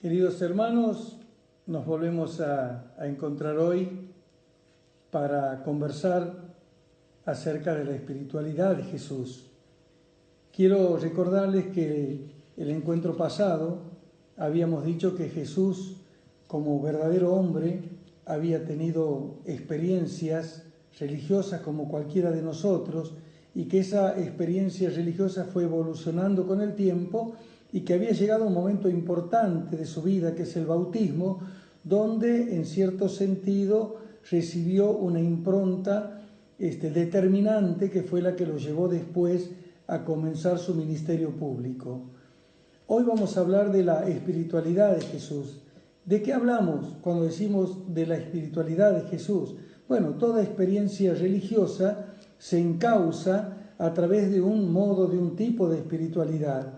Queridos hermanos, nos volvemos a encontrar hoy para conversar acerca de la espiritualidad de Jesús. Quiero recordarles que el encuentro pasado habíamos dicho que Jesús, como verdadero hombre, había tenido experiencias religiosas como cualquiera de nosotros y que esa experiencia religiosa fue evolucionando con el tiempo y que había llegado un momento importante de su vida, que es el bautismo, donde en cierto sentido recibió una impronta determinante que fue la que lo llevó después a comenzar su ministerio público. Hoy vamos a hablar de la espiritualidad de Jesús. ¿De qué hablamos cuando decimos de la espiritualidad de Jesús? Bueno, toda experiencia religiosa se encausa a través de un modo, de un tipo de espiritualidad.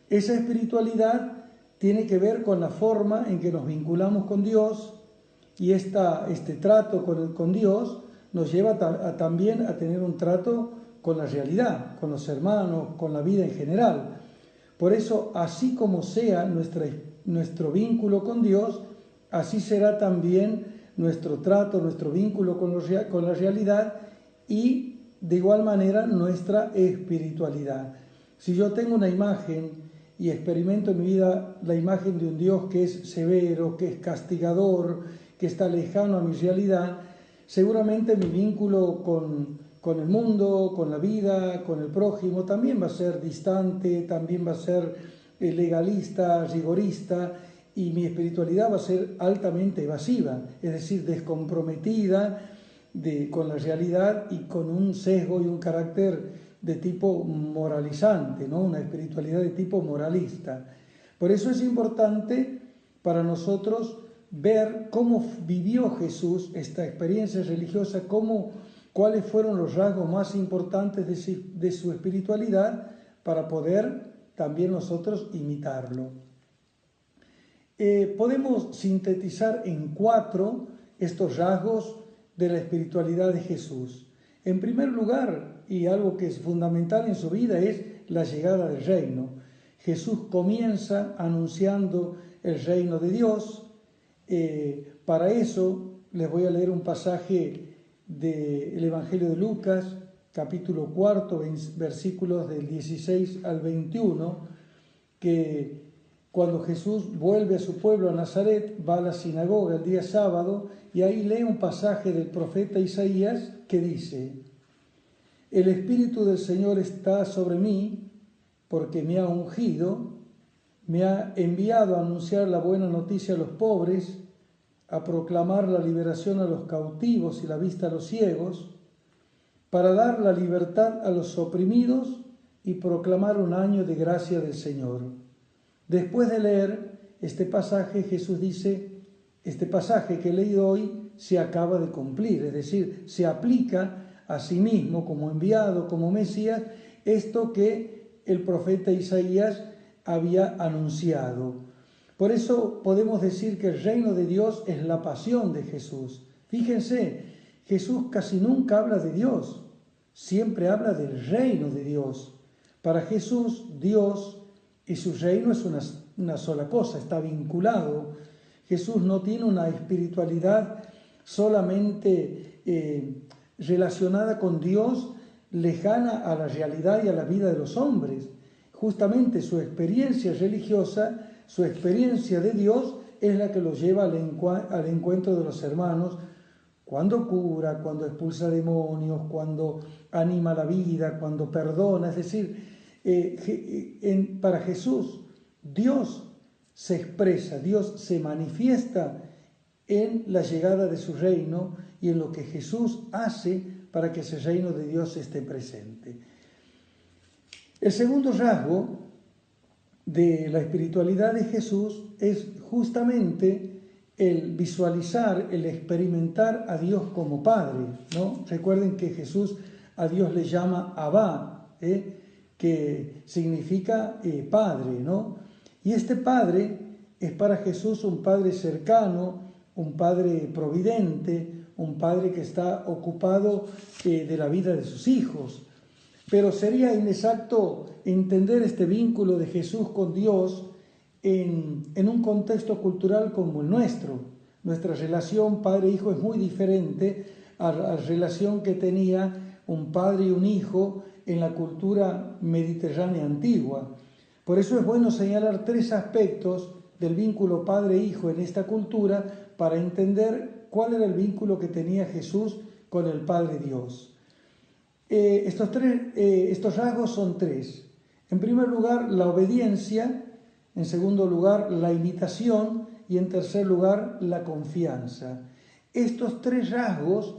Esa espiritualidad tiene que ver con la forma en que nos vinculamos con Dios y este trato con Dios nos lleva también a tener un trato con la realidad, con los hermanos, con la vida en general. Por eso, así como sea nuestro vínculo con Dios, así será también nuestro trato, nuestro vínculo con la realidad y de igual manera nuestra espiritualidad. Si yo tengo una imagen y experimento en mi vida la imagen de un Dios que es severo, que es castigador, que está lejano a mi realidad, seguramente mi vínculo con el mundo, con la vida, con el prójimo, también va a ser distante, también va a ser legalista, rigorista, y mi espiritualidad va a ser altamente evasiva, es decir, descomprometida con la realidad y con un sesgo y un carácter de tipo moralizante, ¿no? Una espiritualidad de tipo moralista. Por eso es importante para nosotros ver cómo vivió Jesús esta experiencia religiosa, cuáles fueron los rasgos más importantes de su espiritualidad para poder también nosotros imitarlo. Podemos sintetizar en 4 estos rasgos de la espiritualidad de Jesús. En primer lugar, y algo que es fundamental en su vida, es la llegada del reino. Jesús comienza anunciando el reino de Dios. Para eso les voy a leer un pasaje del Evangelio de Lucas, capítulo 4, versículos del 16 al 21, que cuando Jesús vuelve a su pueblo, a Nazaret, va a la sinagoga el día sábado y ahí lee un pasaje del profeta Isaías que dice: El Espíritu del Señor está sobre mí porque me ha ungido, me ha enviado a anunciar la buena noticia a los pobres, a proclamar la liberación a los cautivos y la vista a los ciegos, para dar la libertad a los oprimidos y proclamar un año de gracia del Señor. Después de leer este pasaje, Jesús dice: este pasaje que he leído hoy se acaba de cumplir, es decir, se aplica a sí mismo como enviado, como Mesías, esto que el profeta Isaías había anunciado. Por eso podemos decir que el reino de Dios es la pasión de Jesús. Fíjense, Jesús casi nunca habla de Dios, siempre habla del reino de Dios. Para Jesús, Dios y su reino es una sola cosa, está vinculado. Jesús no tiene una espiritualidad solamente relacionada con Dios, lejana a la realidad y a la vida de los hombres. Justamente su experiencia religiosa, su experiencia de Dios, es la que lo lleva al encuentro de los hermanos, cuando cura, cuando expulsa demonios, cuando anima la vida, cuando perdona. Es decir, para Jesús, Dios se expresa, Dios se manifiesta en la llegada de su reino y en lo que Jesús hace para que ese reino de Dios esté presente. El segundo rasgo de la espiritualidad de Jesús es justamente el visualizar, el experimentar a Dios como Padre, ¿no? Recuerden que Jesús a Dios le llama Abba, que significa Padre, ¿no? Y este Padre es para Jesús un Padre cercano, un Padre providente, un Padre que está ocupado de la vida de sus hijos. Pero sería inexacto entender este vínculo de Jesús con Dios en un contexto cultural como el nuestro. Nuestra relación padre-hijo es muy diferente a la relación que tenía un padre y un hijo en la cultura mediterránea antigua. Por eso es bueno señalar 3 aspectos del vínculo padre-hijo en esta cultura para entender cuál era el vínculo que tenía Jesús con el Padre Dios. Estos rasgos son 3. En primer lugar, la obediencia. En segundo lugar, la imitación. Y en tercer lugar, la confianza. Estos 3 rasgos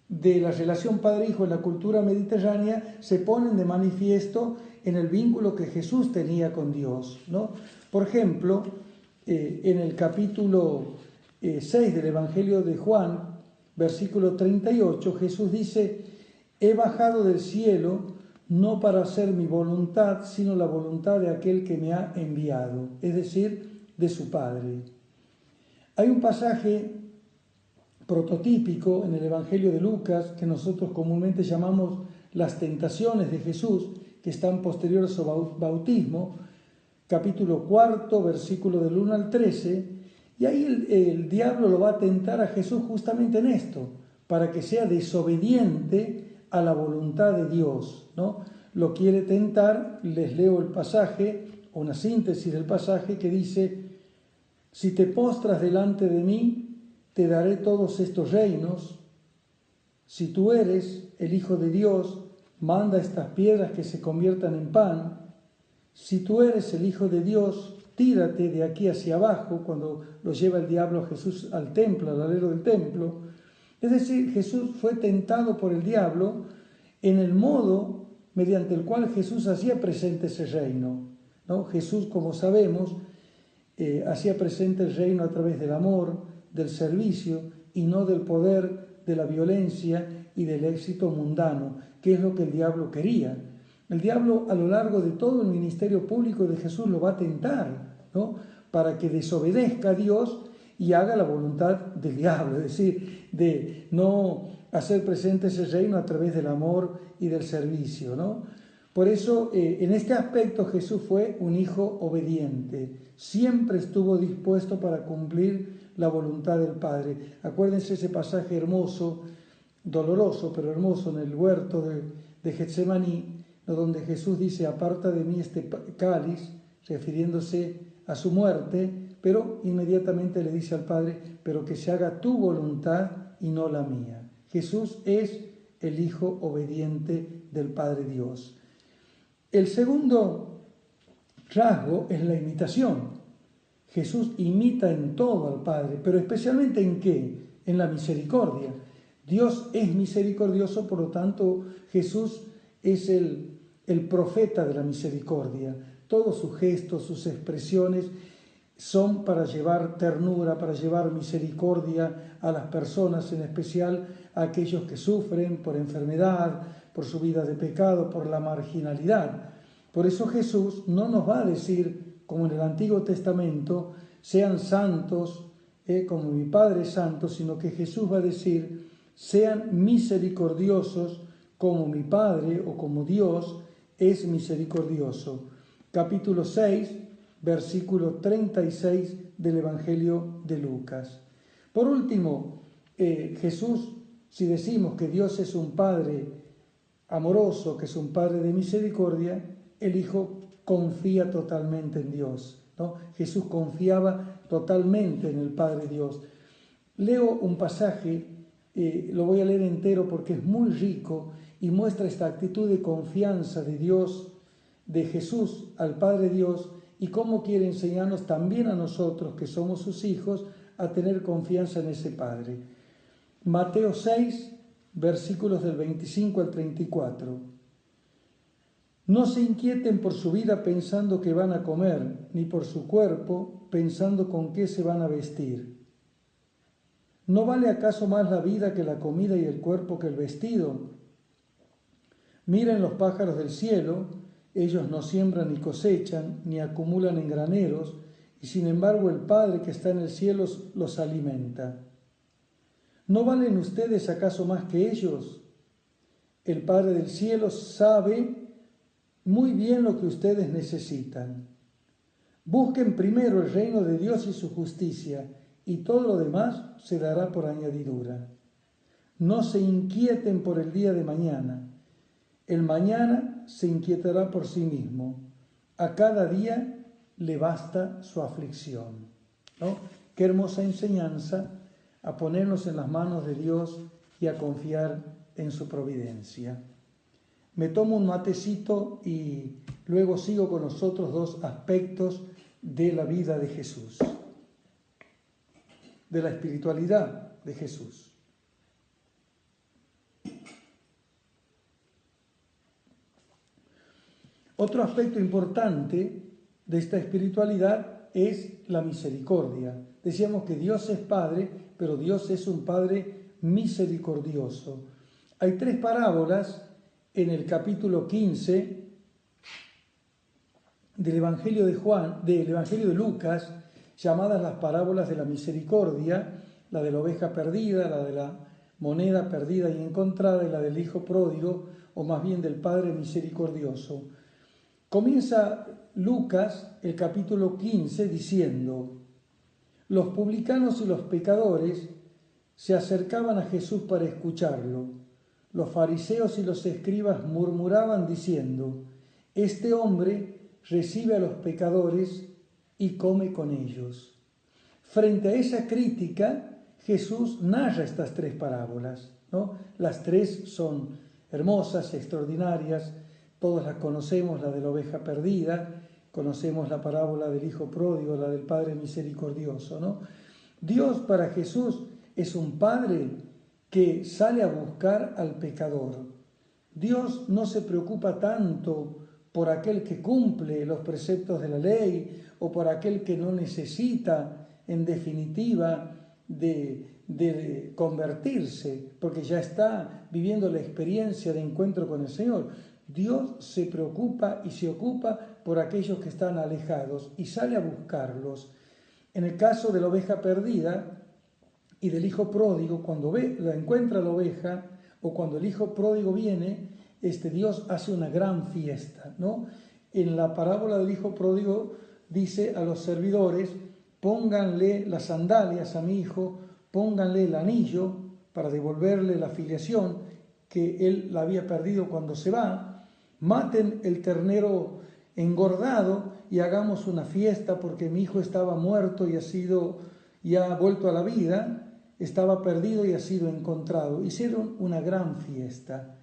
de la relación padre-hijo en la cultura mediterránea se ponen de manifiesto en el vínculo que Jesús tenía con Dios, ¿no? Por ejemplo, en el capítulo 6 del Evangelio de Juan, versículo 38, Jesús dice: he bajado del cielo no para hacer mi voluntad, sino la voluntad de aquel que me ha enviado, es decir, de su Padre. Hay un pasaje prototípico en el Evangelio de Lucas que nosotros comúnmente llamamos las tentaciones de Jesús, que están posteriores a su bautismo, capítulo 4, versículo del 1 al 13, y ahí el diablo lo va a tentar a Jesús justamente en esto, para que sea desobediente a la voluntad de Dios, ¿no? Lo quiere tentar. Les leo el pasaje, una síntesis del pasaje que dice: si te postras delante de mí, te daré todos estos reinos. Si tú eres el Hijo de Dios, manda estas piedras que se conviertan en pan. Si tú eres el Hijo de Dios, tírate de aquí hacia abajo, cuando lo lleva el diablo a Jesús al templo, al alero del templo. Es decir, Jesús fue tentado por el diablo en el modo mediante el cual Jesús hacía presente ese reino, ¿no? Jesús, como sabemos, hacía presente el reino a través del amor, del servicio y no del poder, de la violencia y del éxito mundano, que es lo que el diablo quería. El diablo, a lo largo de todo el ministerio público de Jesús, lo va a tentar, ¿no? Para que desobedezca a Dios y haga la voluntad del diablo, es decir, de no hacer presente ese reino a través del amor y del servicio, ¿no? Por eso, en este aspecto, Jesús fue un hijo obediente. Siempre estuvo dispuesto para cumplir la voluntad del Padre. Acuérdense ese pasaje hermoso, doloroso, pero hermoso, en el huerto de Getsemaní, donde Jesús dice: aparta de mí este cáliz, refiriéndose a su muerte, pero inmediatamente le dice al Padre: pero que se haga tu voluntad y no la mía. Jesús es el Hijo obediente del Padre Dios. El segundo rasgo es la imitación. Jesús imita en todo al Padre, pero especialmente ¿en qué? En la misericordia. Dios es misericordioso, por lo tanto Jesús es el profeta de la misericordia. Todos sus gestos, sus expresiones son para llevar ternura, para llevar misericordia a las personas, en especial a aquellos que sufren por enfermedad, por su vida de pecado, por la marginalidad. Por eso Jesús no nos va a decir, como en el Antiguo Testamento, sean santos como mi Padre es santo, sino que Jesús va a decir: sean misericordiosos como mi Padre o como Dios es misericordioso. Capítulo 6, versículo 36 del Evangelio de Lucas. Por último, Jesús, si decimos que Dios es un Padre amoroso, que es un Padre de misericordia, el Hijo confía totalmente en Dios, ¿no? Jesús confiaba totalmente en el Padre Dios. Leo un pasaje, lo voy a leer entero porque es muy rico y muestra esta actitud de confianza de Dios, de Jesús al Padre Dios, y cómo quiere enseñarnos también a nosotros, que somos sus hijos, a tener confianza en ese Padre. Mateo 6, versículos del 25 al 34. No se inquieten por su vida pensando qué van a comer, ni por su cuerpo pensando con qué se van a vestir. ¿No vale acaso más la vida que la comida y el cuerpo que el vestido? Miren los pájaros del cielo, ellos no siembran ni cosechan, ni acumulan en graneros, y sin embargo el Padre que está en el cielo los alimenta. ¿No valen ustedes acaso más que ellos? El Padre del cielo sabe muy bien lo que ustedes necesitan. Busquen primero el reino de Dios y su justicia, y todo lo demás se dará por añadidura. No se inquieten por el día de mañana. El mañana se inquietará por sí mismo. A cada día le basta su aflicción. ¿No? Qué hermosa enseñanza a ponernos en las manos de Dios y a confiar en su providencia. Me tomo un matecito y luego sigo con los otros dos aspectos de la vida de Jesús, de la espiritualidad de Jesús. Otro aspecto importante de esta espiritualidad es la misericordia. Decíamos que Dios es Padre, pero Dios es un Padre misericordioso. Hay 3 parábolas en el capítulo 15 del Evangelio de Lucas, llamadas las parábolas de la misericordia, la de la oveja perdida, la de la moneda perdida y encontrada, y la del hijo pródigo, o más bien del Padre misericordioso. Comienza Lucas, el capítulo 15, diciendo: los publicanos y los pecadores se acercaban a Jesús para escucharlo. Los fariseos y los escribas murmuraban diciendo: este hombre recibe a los pecadores y come con ellos. Frente a esa crítica, Jesús narra estas 3 parábolas, ¿no? Las 3 son hermosas, extraordinarias. Todos las conocemos, la de la oveja perdida, conocemos la parábola del hijo pródigo, la del Padre misericordioso, ¿no? Dios para Jesús es un Padre que sale a buscar al pecador. Dios no se preocupa tanto por aquel que cumple los preceptos de la ley o por aquel que no necesita, en definitiva, de convertirse, porque ya está viviendo la experiencia de encuentro con el Señor. Dios se preocupa y se ocupa por aquellos que están alejados y sale a buscarlos. En el caso de la oveja perdida y del hijo pródigo, cuando la encuentra la oveja o cuando el hijo pródigo viene, Dios hace una gran fiesta, ¿no? En la parábola del hijo pródigo dice a los servidores: pónganle las sandalias a mi hijo, pónganle el anillo para devolverle la filiación que él la había perdido cuando se va. Maten el ternero engordado y hagamos una fiesta porque mi hijo estaba muerto y ha vuelto a la vida, estaba perdido y ha sido encontrado. Hicieron una gran fiesta.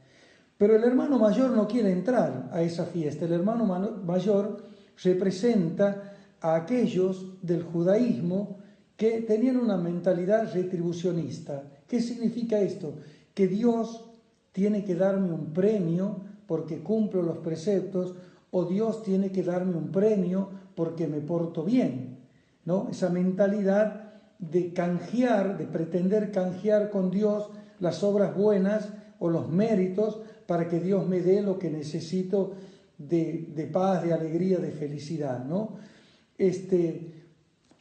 Pero el hermano mayor no quiere entrar a esa fiesta. El hermano mayor representa a aquellos del judaísmo que tenían una mentalidad retribucionista. ¿Qué significa esto? Que Dios tiene que darme un premio porque cumplo los preceptos, o Dios tiene que darme un premio porque me porto bien, ¿no? Esa mentalidad de canjear, de pretender canjear con Dios las obras buenas o los méritos para que Dios me dé lo que necesito de paz, de alegría, de felicidad, ¿no?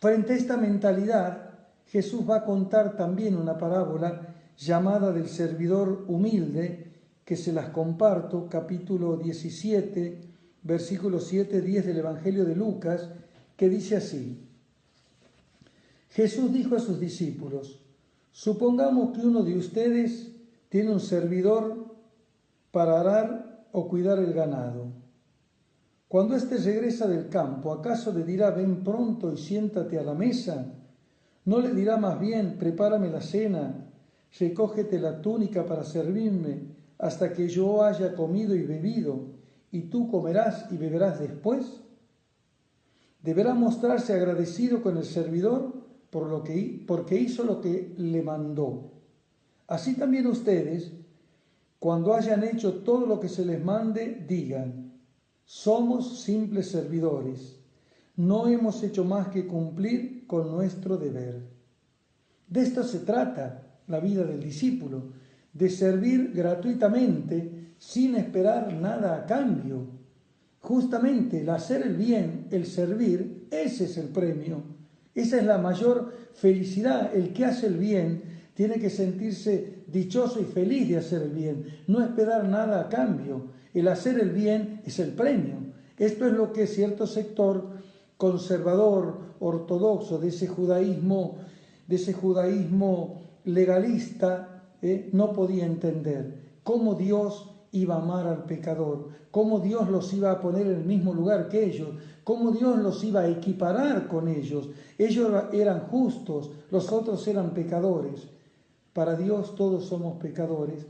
Frente a esta mentalidad, Jesús va a contar también una parábola llamada del servidor humilde, que se las comparto, capítulo 17, versículos 7-10 del Evangelio de Lucas, que dice así: Jesús dijo a sus discípulos: supongamos que uno de ustedes tiene un servidor para arar o cuidar el ganado. Cuando éste regresa del campo, ¿acaso le dirá: ven pronto y siéntate a la mesa? ¿No le dirá más bien: prepárame la cena, recógete la túnica para servirme, hasta que yo haya comido y bebido, y tú comerás y beberás después? Deberá mostrarse agradecido con el servidor porque hizo lo que le mandó. Así también ustedes, cuando hayan hecho todo lo que se les mande, digan: somos simples servidores, no hemos hecho más que cumplir con nuestro deber. De esto se trata la vida del discípulo, de servir gratuitamente sin esperar nada a cambio. Justamente el hacer el bien, el servir, ese es el premio. Esa es la mayor felicidad. El que hace el bien tiene que sentirse dichoso y feliz de hacer el bien, no esperar nada a cambio. El hacer el bien es el premio. Esto es lo que cierto sector conservador, ortodoxo, de ese judaísmo legalista, no podía entender cómo Dios iba a amar al pecador, cómo Dios los iba a poner en el mismo lugar que ellos, cómo Dios los iba a equiparar con ellos. Ellos eran justos, los otros eran pecadores. Para Dios todos somos pecadores,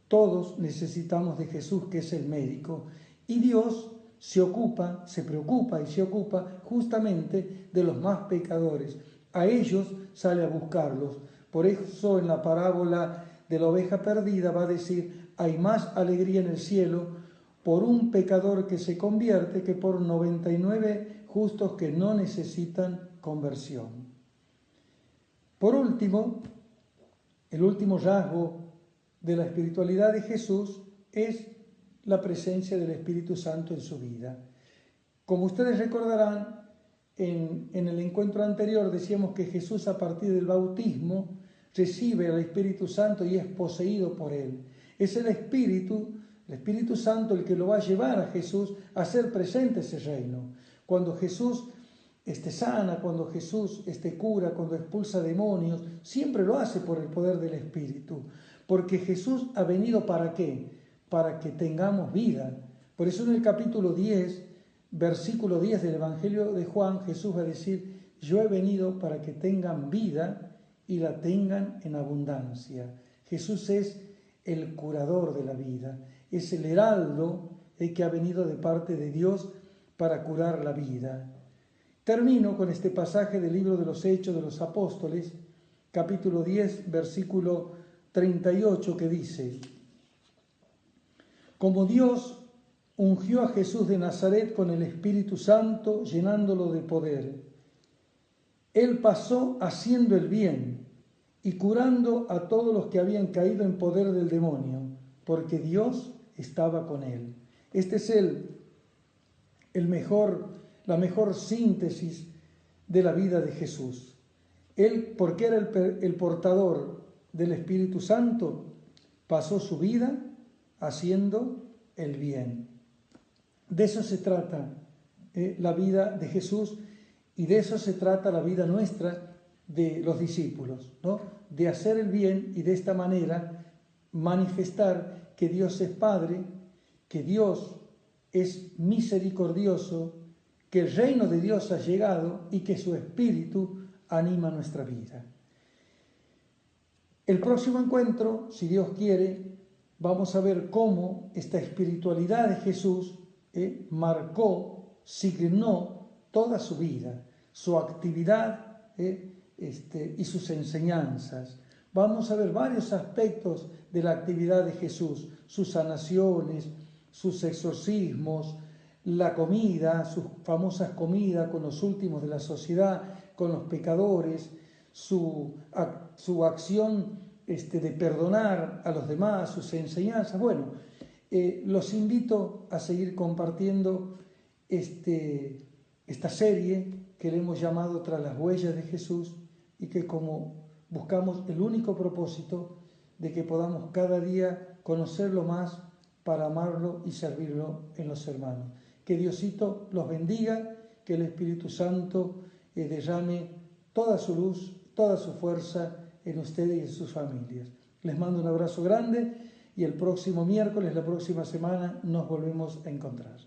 todos necesitamos de Jesús, que es el médico, y Dios se preocupa justamente de los más pecadores. A ellos sale a buscarlos. Por eso en la parábola de la oveja perdida va a decir: hay más alegría en el cielo por un pecador que se convierte que por 99 justos que no necesitan conversión. Por último, el último rasgo de la espiritualidad de Jesús es la presencia del Espíritu Santo en su vida. Como ustedes recordarán, en el encuentro anterior decíamos que Jesús, a partir del bautismo, recibe al Espíritu Santo y es poseído por él. Es el Espíritu Santo el que lo va a llevar a Jesús a hacer presente ese reino. Cuando Jesús sana, cuando Jesús cura, cuando expulsa demonios, siempre lo hace por el poder del Espíritu. Porque Jesús ha venido ¿para qué? Para que tengamos vida. Por eso en el capítulo 10, versículo 10 del Evangelio de Juan, Jesús va a decir: yo he venido para que tengan vida y la tengan en abundancia. Jesús es el curador de la vida, es el heraldo que ha venido de parte de Dios para curar la vida. Termino con este pasaje del libro de los Hechos de los Apóstoles, capítulo 10, versículo 38, que dice: como Dios ungió a Jesús de Nazaret con el Espíritu Santo, llenándolo de poder, Él pasó haciendo el bien y curando a todos los que habían caído en poder del demonio, porque Dios estaba con Él. Este es la mejor síntesis de la vida de Jesús. Él, porque era el portador del Espíritu Santo, pasó su vida haciendo el bien. De eso se trata la vida de Jesús, y de eso se trata la vida nuestra de los discípulos, ¿no? De hacer el bien y de esta manera manifestar que Dios es Padre, que Dios es misericordioso, que el reino de Dios ha llegado y que su Espíritu anima nuestra vida. El próximo encuentro, si Dios quiere, vamos a ver cómo esta espiritualidad de Jesús marcó, signó toda su vida, su actividad y sus enseñanzas. Vamos a ver varios aspectos de la actividad de Jesús: sus sanaciones, sus exorcismos, la comida, sus famosas comidas con los últimos de la sociedad, con los pecadores, su acción de perdonar a los demás, sus enseñanzas. Bueno, los invito a seguir compartiendo esta serie que le hemos llamado Tras las huellas de Jesús, y que como buscamos el único propósito de que podamos cada día conocerlo más para amarlo y servirlo en los hermanos. Que Diosito los bendiga, que el Espíritu Santo derrame toda su luz, toda su fuerza en ustedes y en sus familias. Les mando un abrazo grande y el próximo miércoles, la próxima semana, nos volvemos a encontrar.